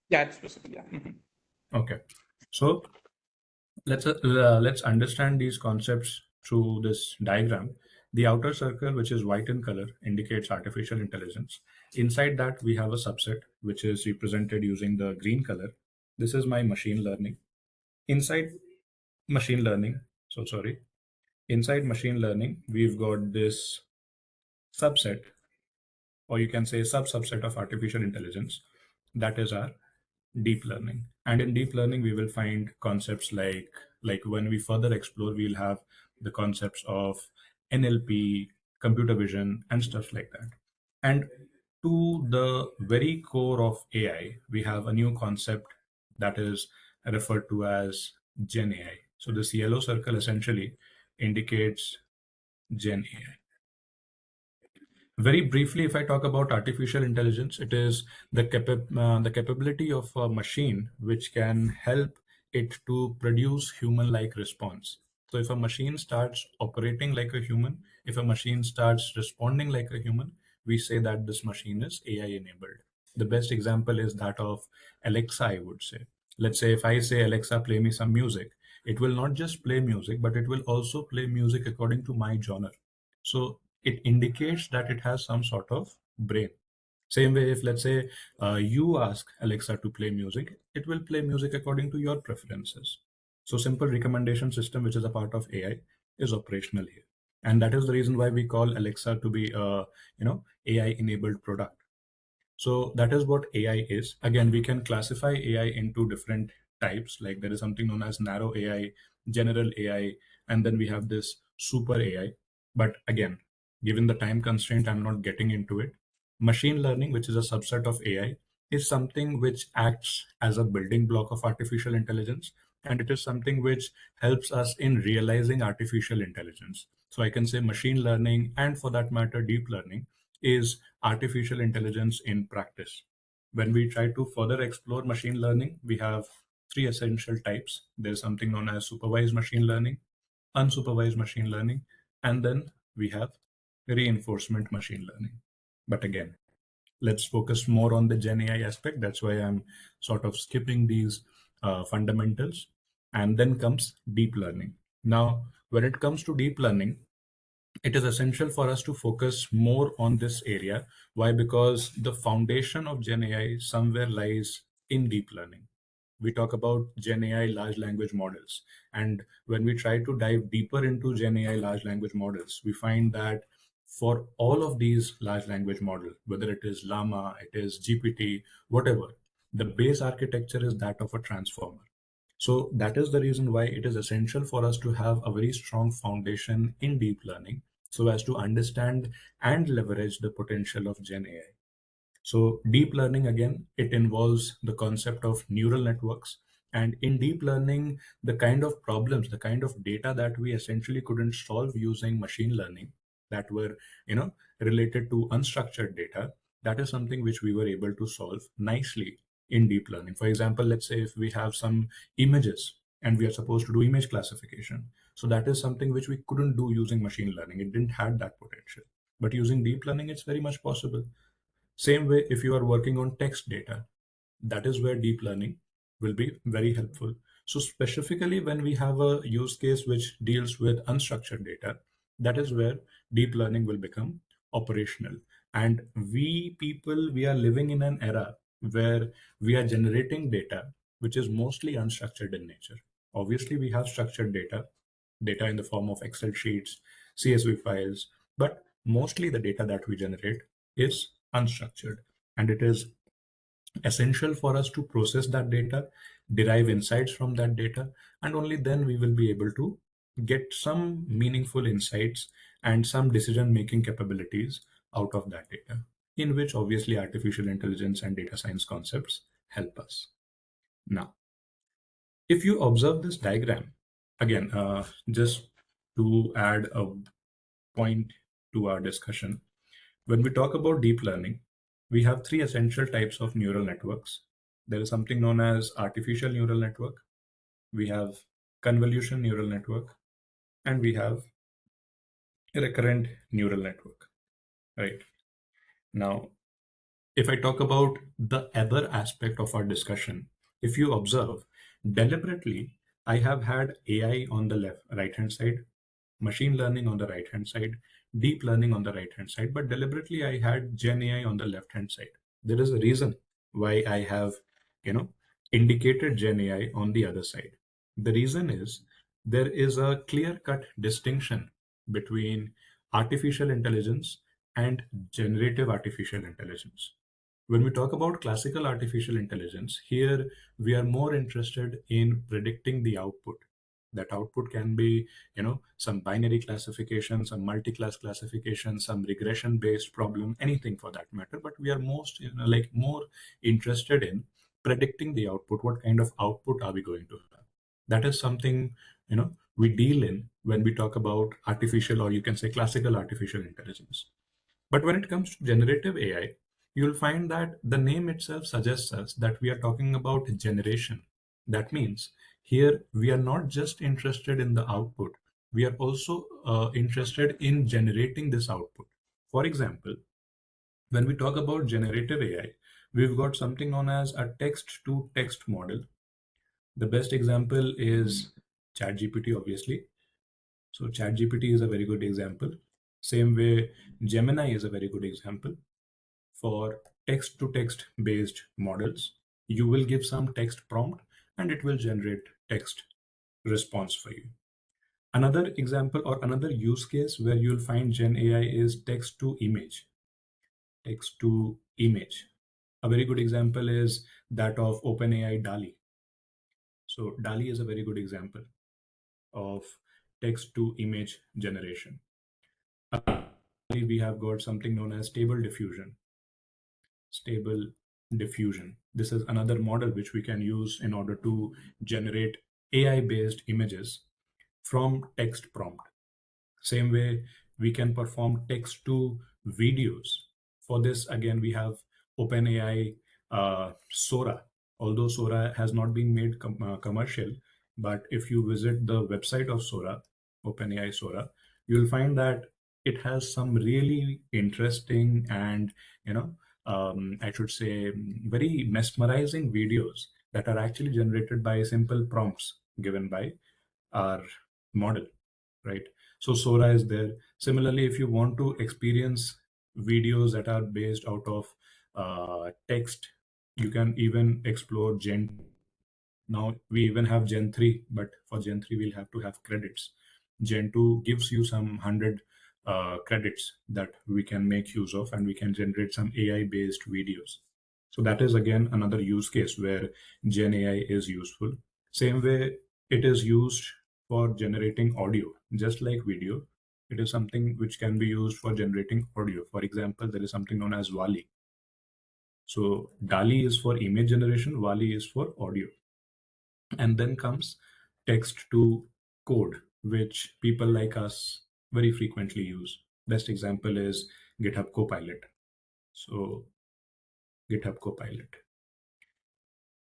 Yeah, it's possible. Yeah. Mhm. Okay. So let's understand these concepts through this diagram. The outer circle, which is white in color, indicates artificial intelligence. Inside that, we have a subset, which is represented using the green color. This is my machine learning. Inside machine learning, so sorry, inside machine learning, we've got this subset, or you can say subset of artificial intelligence. That is our deep learning. And in deep learning, we will find concepts like when we further explore, we'll have the concepts of NLP, computer vision, and stuff like that. And to the very core of AI, we have a new concept that is referred to as Gen AI. So this yellow circle essentially indicates Gen AI. Very briefly, if I talk about artificial intelligence, it is the capability of a machine which can help it to produce human-like response. So if a machine starts operating like a human, if a machine starts responding like a human, we say that this machine is AI enabled. The best example is that of Alexa, I would say. Let's say if I say, Alexa, play me some music, it will not just play music, but it will also play music according to my genre. So it indicates that it has some sort of brain. Same way, if let's say you ask Alexa to play music, it will play music according to your preferences. So simple recommendation system, which is a part of AI, is operational here. And that is the reason why we call Alexa to be a AI enabled product. So that is what AI is. Again, we can classify AI into different types. Like there is something known as narrow AI, general AI, and then we have this super AI. But again, given the time constraint, I'm not getting into it. Machine learning, which is a subset of AI, is something which acts as a building block of artificial intelligence. And it is something which helps us in realizing artificial intelligence. So I can say machine learning, and for that matter, deep learning, is artificial intelligence in practice. When we try to further explore machine learning, we have three essential types. There's something known as supervised machine learning, unsupervised machine learning, and then we have reinforcement machine learning. But again, let's focus more on the Gen AI aspect. That's why I'm sort of skipping these fundamentals. And then comes deep learning. Now, when it comes to deep learning, it is essential for us to focus more on this area. Why? Because the foundation of Gen AI somewhere lies in deep learning. We talk about Gen AI large language models. And when we try to dive deeper into Gen AI large language models, we find that for all of these large language models, whether it is Llama, it is GPT, whatever, the base architecture is that of a transformer. So that is the reason why it is essential for us to have a very strong foundation in deep learning so as to understand and leverage the potential of Gen AI. So deep learning, again, it involves the concept of neural networks. And in deep learning, the kind of problems, the kind of data that we essentially couldn't solve using machine learning that were, related to unstructured data, that is something which we were able to solve nicely in deep learning. For example, let's say if we have some images and we are supposed to do image classification. So that is something which we couldn't do using machine learning. It didn't have that potential. But using deep learning, it's very much possible. Same way, if you are working on text data, that is where deep learning will be very helpful. So specifically when we have a use case which deals with unstructured data, that is where deep learning will become operational. And we people, we are living in an era where we are generating data which is mostly unstructured in nature. Obviously, we have structured data in the form of Excel sheets, CSV files, but mostly the data that we generate is unstructured. And it is essential for us to process that data, derive insights from that data, and only then we will be able to get some meaningful insights and some decision making capabilities out of that data, in which obviously artificial intelligence and data science concepts help us. Now, if you observe this diagram, again, just to add a point to our discussion, when we talk about deep learning, we have three essential types of neural networks. There is something known as artificial neural network, we have convolution neural network, and we have recurrent neural network. Right. Now, If I talk about the other aspect of our discussion, if you observe, deliberately, I have had AI on the left, right hand side, machine learning on the right hand side, deep learning on the right hand side, but deliberately I had Gen AI on the left hand side. There is a reason why I have, you know, indicated Gen AI on the other side. The reason is there is a clear cut distinction between artificial intelligence and generative artificial intelligence. When we talk about classical artificial intelligence, here we are more interested in predicting the output. That output can be, some binary classification, some multi-class classification, some regression-based problem, anything for that matter. But we are most, like more interested in predicting the output. What kind of output are we going to have? That is something, we deal in when we talk about artificial, or you can say classical artificial intelligence. But when it comes to generative AI, you'll find that the name itself suggests us that we are talking about generation. That means here we are not just interested in the output, we are also interested in generating this output. For example, when we talk about generative AI, we've got something known as a text to text model. The best example is ChatGPT, obviously. So ChatGPT is a very good example. Same way, Gemini is a very good example. For text to text based models, you will give some text prompt and it will generate text response for you. Another example or another use case where you'll find Gen AI is text to image. Text to image. A very good example is that of OpenAI DALI. So DALI is a very good example of text to image generation. We have got something known as stable diffusion. Stable diffusion. This is another model which we can use in order to generate AI-based images from text prompt. Same way, we can perform text to videos. For this, again, we have OpenAI Sora. Although Sora has not been made commercial, but if you visit the website of Sora, OpenAI Sora, you'll find that it has some really interesting and, I should say, very mesmerizing videos that are actually generated by simple prompts given by our model, right? So Sora is there. Similarly, if you want to experience videos that are based out of text, you can even explore Gen. Now we even have Gen 3, but for Gen 3, we'll have to have credits. Gen 2 gives you some 100 credits that we can make use of, and we can generate some AI-based videos. So that is again another use case where Gen AI is useful. Same way, it is used for generating audio, just like video. It is something which can be used for generating audio. For example, there is something known as Wally. So DALI is for image generation, Wally is for audio. And then comes text to code, which people like us very frequently use. Best example is GitHub Copilot. So GitHub Copilot.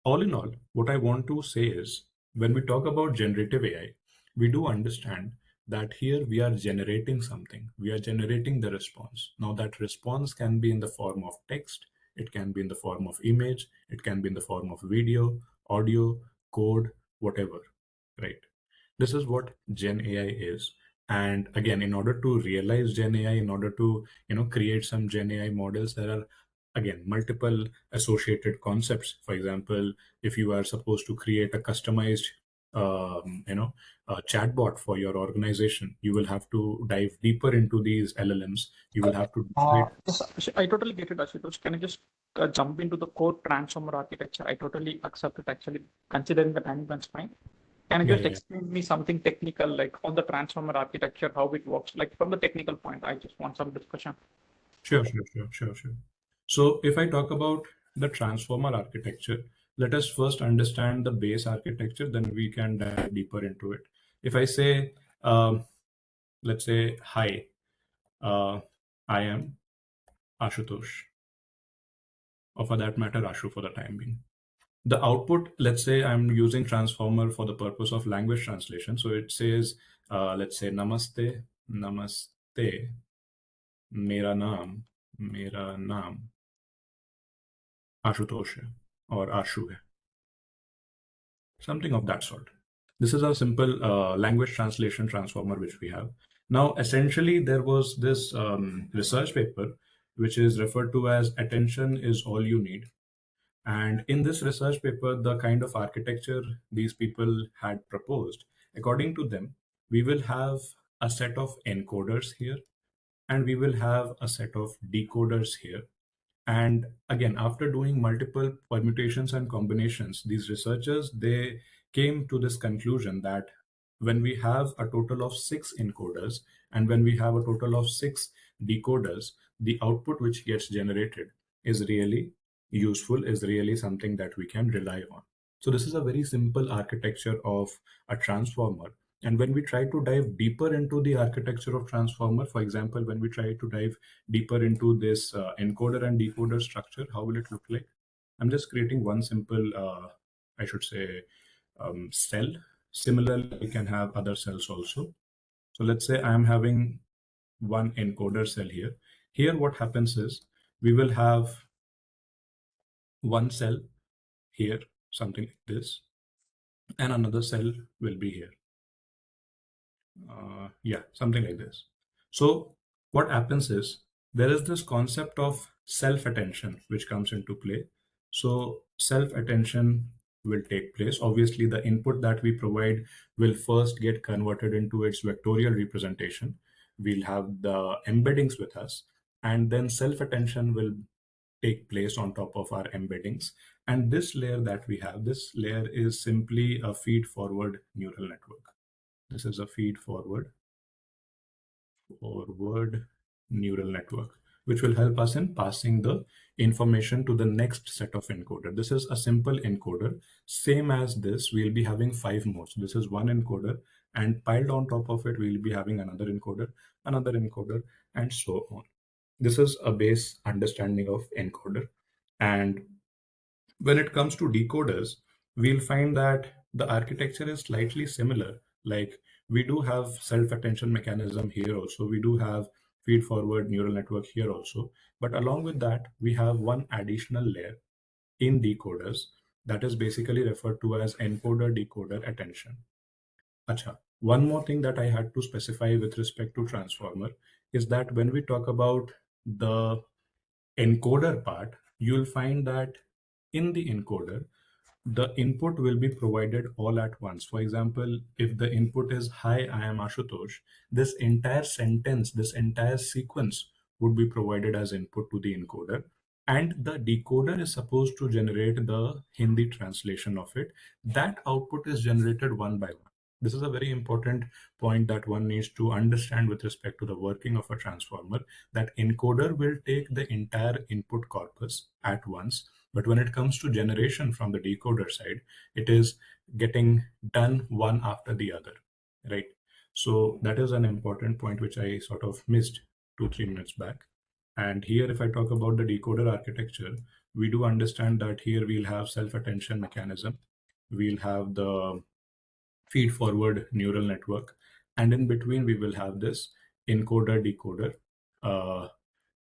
All in all, what I want to say is when we talk about generative AI, we do understand that here we are generating something. We are generating the response. Now that response can be in the form of text, it can be in the form of image, it can be in the form of video, audio, code, whatever, right? This is what Gen AI is. And again, in order to realize Gen AI, in order to create some Gen AI models, there are again multiple associated concepts. For example, if you are supposed to create a customized chatbot for your organization, you will have to dive deeper into these LLMs. You will have to decide. Yes, I totally get it, Ashutosh. Can I just jump into the core transformer architecture? I totally accept it, actually, considering the time that's fine. Can you Yeah, just yeah, yeah. explain me something technical, like on the transformer architecture, how it works? Like from the technical point, I just want some discussion. Sure, sure, sure, sure, sure. So if I talk about the transformer architecture, let us first understand the base architecture, then we can dive deeper into it. If I say, let's say, hi, uh, I am Ashutosh, or for that matter, Ashu for the time being. The output, let's say I'm using transformer for the purpose of language translation. So it says, let's say, Namaste, Namaste, Mera naam, Ashutosh hai or Ashu hai, something of that sort. This is a simple language translation transformer which we have. Now, essentially, there was this research paper which is referred to as Attention is All You Need. And in this research paper, the kind of architecture these people had proposed, according to them, we will have a set of encoders here and we will have a set of decoders here. And again, after doing multiple permutations and combinations, these researchers, they came to this conclusion that when we have a total of 6 encoders and when we have a total of 6 decoders, the output which gets generated is really useful, is really something that we can rely on. So this is a very simple architecture of a transformer. And when we try to dive deeper into the architecture of transformer, for example, when we try to dive deeper into this encoder and decoder structure, how will it look like? I'm just creating one simple, I should say, cell. Similarly, we can have other cells also. So let's say I'm having one encoder cell here. Here, what happens is we will have one cell here, something like this, and another cell will be here. Yeah, something like this. So what happens is there is this concept of self-attention which comes into play. So self-attention will take place. Obviously, the input that we provide will first get converted into its vectorial representation. We'll have the embeddings with us, and then self-attention will take place on top of our embeddings. And this layer that we have, this layer is simply a feed-forward neural network. This is a feed-forward neural network, which will help us in passing the information to the next set of encoder. This is a simple encoder. Same as this, we'll be having 5 more. So this is one encoder, and piled on top of it, we'll be having another encoder, and so on. This is a base understanding of encoder. And when it comes to decoders, we'll find that the architecture is slightly similar. Like we do have self-attention mechanism here also. We do have feed-forward neural network here also. But along with that, we have one additional layer in decoders that is basically referred to as encoder-decoder attention. Acha. One more thing that I had to specify with respect to transformer is that when we talk about the encoder part, you'll find that in the encoder, the input will be provided all at once. For example, if the input is "Hi, I am Ashutosh," this entire sentence, this entire sequence would be provided as input to the encoder. And the decoder is supposed to generate the Hindi translation of it. That output is generated one by one. This is a very important point that one needs to understand with respect to the working of a transformer, that encoder will take the entire input corpus at once, but when it comes to generation from the decoder side, it is getting done one after the other, right? So that is an important point which I sort of missed 2-3 minutes back. And here, if I talk about the decoder architecture, we do understand that here we'll have self-attention mechanism, we'll have the feed forward neural network, and in between we will have this encoder decoder uh,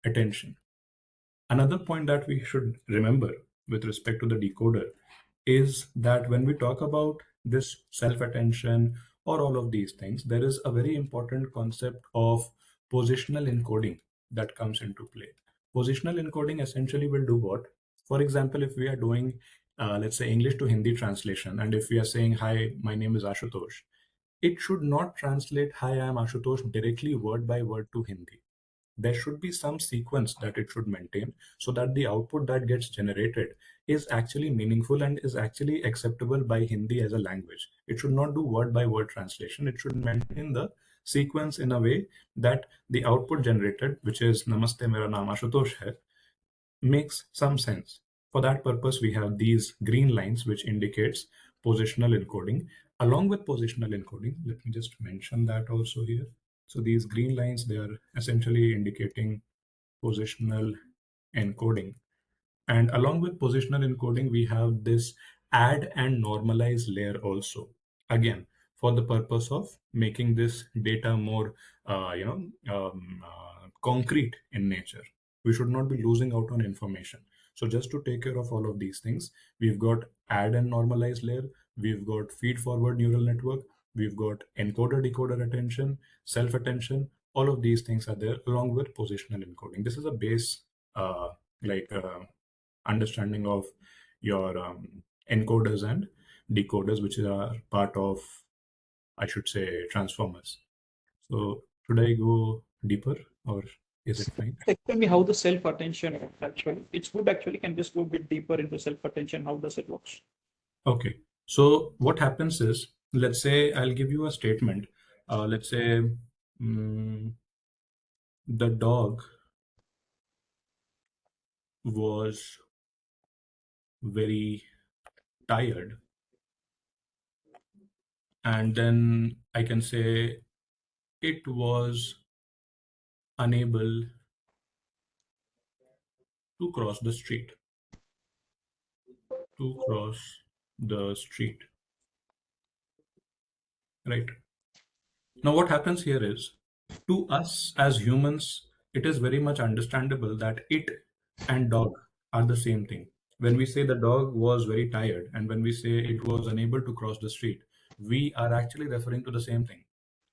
attention. Another point that we should remember with respect to the decoder is that when we talk about this self-attention or all of these things, there is a very important concept of positional encoding that comes into play. Positional encoding essentially will do what? For example, if we are doing, let's say, English to Hindi translation, and if we are saying, "Hi, my name is Ashutosh," it should not translate "Hi, I am Ashutosh" directly word by word to Hindi. There should be some sequence that it should maintain so that the output that gets generated is actually meaningful and is actually acceptable by Hindi as a language. It should not do word by word translation. It should maintain the sequence in a way that the output generated, which is "Namaste, mera naam Ashutosh hai," makes some sense. For that purpose, we have these green lines, which indicates positional encoding. Along with positional encoding, let me just mention that also here. So these green lines, they are essentially indicating positional encoding. And along with positional encoding, we have this add and normalize layer also. Again, for the purpose of making this data more, concrete in nature. We should not be losing out on information. So just to take care of all of these things, we've got add and normalize layer, we've got feed forward neural network, we've got encoder decoder attention, self attention. All of these things are there along with positional encoding. This is a base like understanding of your encoders and decoders, which are part of, I should say, transformers. So should I go deeper or is it fine? Tell me how the self attention actually. It's good actually. Can just go a bit deeper into self attention. How does it works? Okay. So what happens is, let's say I'll give you a statement. Let's say mm, the dog was very tired, and then I can say it was unable to cross the street. To cross the street, right? Now, what happens here is, to us as humans, it is very much understandable that it and dog are the same thing. When we say the dog was very tired and when we say it was unable to cross the street, we are actually referring to the same thing.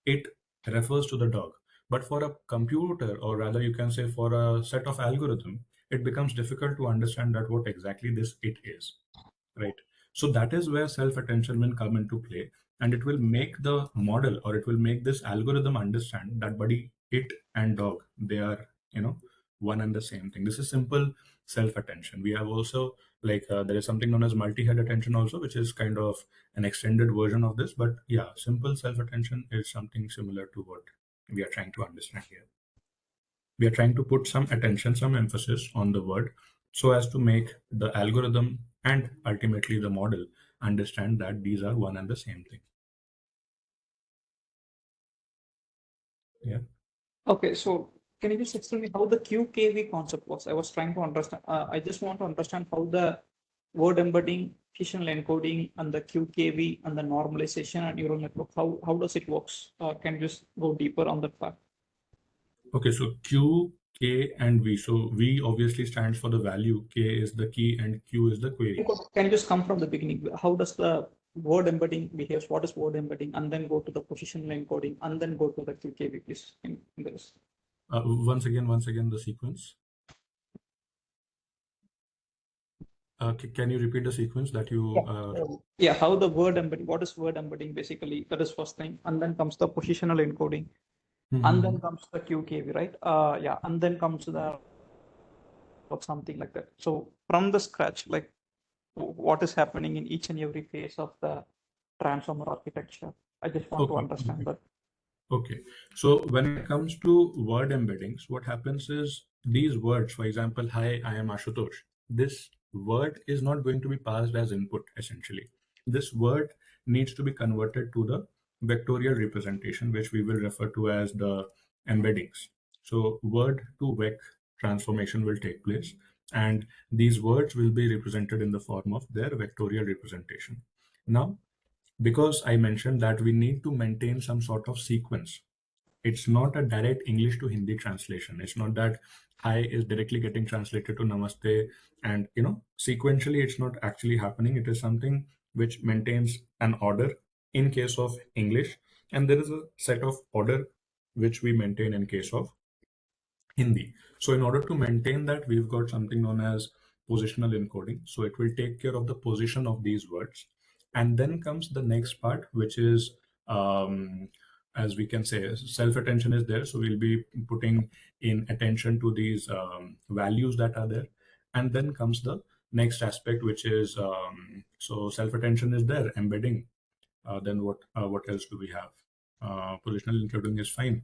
It refers to the dog. But for a computer, or rather you can say for a set of algorithm, it becomes difficult to understand that what exactly this it is, right? So that is where self-attention will come into play, and it will make the model, or it will make this algorithm understand that buddy, it and dog, they are, one and the same thing. This is simple self-attention. We have also, like, there is something known as multi-head attention also, which is kind of an extended version of this. But yeah, simple self-attention is something similar to what we are trying to understand here. We are trying to put some attention, some emphasis on the word, so as to make the algorithm and ultimately the model understand that these are one and the same thing. Yeah. Okay, so can you just explain me how the QKV concept works? I was trying to understand. I just want to understand how the word embedding, fictional encoding, and the QKV and the normalization and neural network. How does it works? Can you just go deeper on that part? Okay, so Q, K, and V. So V obviously stands for the value, K is the key, and Q is the query. Can you just come from the beginning? How does the word embedding behaves? What is word embedding? And then go to the positional encoding, and then go to the QKV, please. In this. Once again, the sequence. Can you repeat the sequence that you? Yeah, how the word embedding, what is word embedding basically? That is first thing. And then comes the positional encoding. And then comes the QKV, right? Yeah, and then comes the or something like that. So from the scratch, like what is happening in each and every phase of the transformer architecture? I just want to Okay. understand that. Okay. So when it comes to word embeddings, what happens is these words, for example, hi, I am Ashutosh. This word is not going to be passed as input, essentially. This word needs to be converted to the vectorial representation, which we will refer to as the embeddings. So word to vec transformation will take place, and these words will be represented in the form of their vectorial representation. Now, because I mentioned that we need to maintain some sort of sequence. It's not a direct English to Hindi translation. It's not that hi is directly getting translated to namaste, and sequentially it's not actually happening. It is something which maintains an order in case of English, and there is a set of order which we maintain in case of Hindi. So in order to maintain that, we've got something known as positional encoding. So it will take care of the position of these words. And then comes the next part, which is, as we can say, self-attention is there. So we'll be putting in attention to these values that are there. And then comes the next aspect, which is, so self-attention is there, embedding. Then what else do we have? Positional encoding is fine.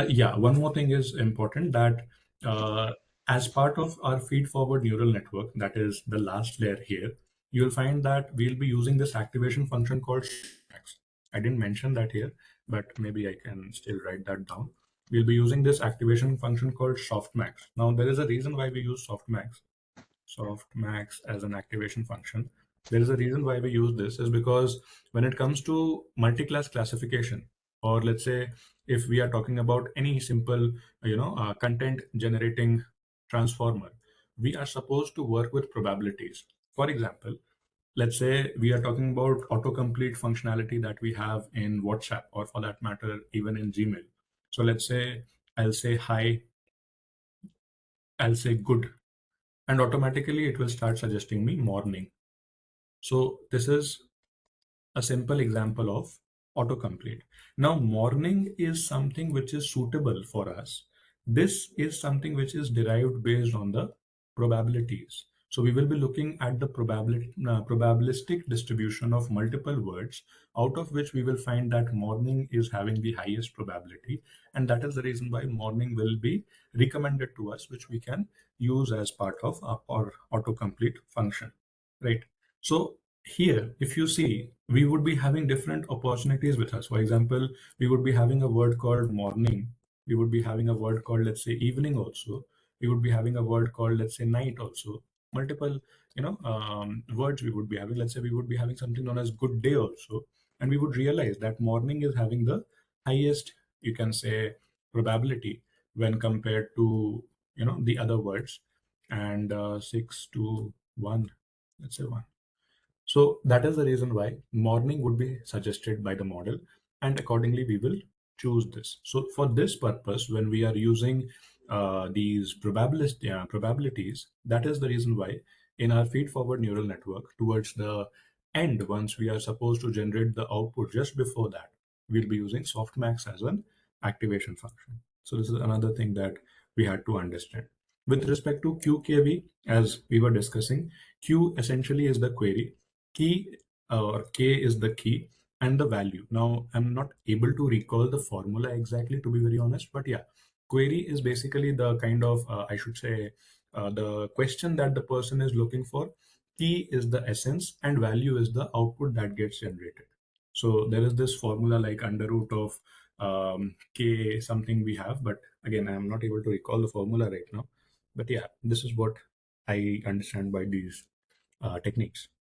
Yeah, one more thing is important, that uh, as part of our feed forward neural network, that is the last layer here, you'll find that we'll be using this activation function called softmax. I didn't mention that here, but maybe I can still write that down. We'll be using this activation function called softmax. Now, there is a reason why we use softmax as an activation function. There is a reason why we use this is because when it comes to multi-class classification, or let's say if we are talking about any simple content generating transformer, we are supposed to work with probabilities. For example, let's say we are talking about autocomplete functionality that we have in WhatsApp, or for that matter, even in Gmail. So let's say I'll say hi, I'll say good, and automatically it will start suggesting me morning. So this is a simple example of autocomplete. Now, morning is something which is suitable for us. This is something which is derived based on the probabilities. So we will be looking at the probabilistic distribution of multiple words, out of which we will find that morning is having the highest probability, and that is the reason why morning will be recommended to us, which we can use as part of our autocomplete function, right? So here, if you see, we would be having different opportunities with us. For example, we would be having a word called morning. We would be having a word called, let's say, evening also. We would be having a word called, let's say, night also. Multiple, words we would be having. Let's say we would be having something known as good day also. And we would realize that morning is having the highest, you can say, probability when compared to, the other words. And 6 to 1, let's say 1. So that is the reason why morning would be suggested by the model, and accordingly we will choose this. So for this purpose, when we are using these probabilities, that is the reason why in our feed-forward neural network, towards the end, once we are supposed to generate the output, just before that, we'll be using softmax as an activation function. So this is another thing that we had to understand. With respect to QKV, as we were discussing, Q essentially is the query, key or k is the key, and the value. Now I'm not able to recall the formula exactly, to be very honest, but yeah, query is basically the kind of I should say the question that the person is looking for. Key is the essence, and value is the output that gets generated. So there is this formula like under root of k something we have, but again I'm not able to recall the formula right now. But yeah, this is what I understand by these techniques.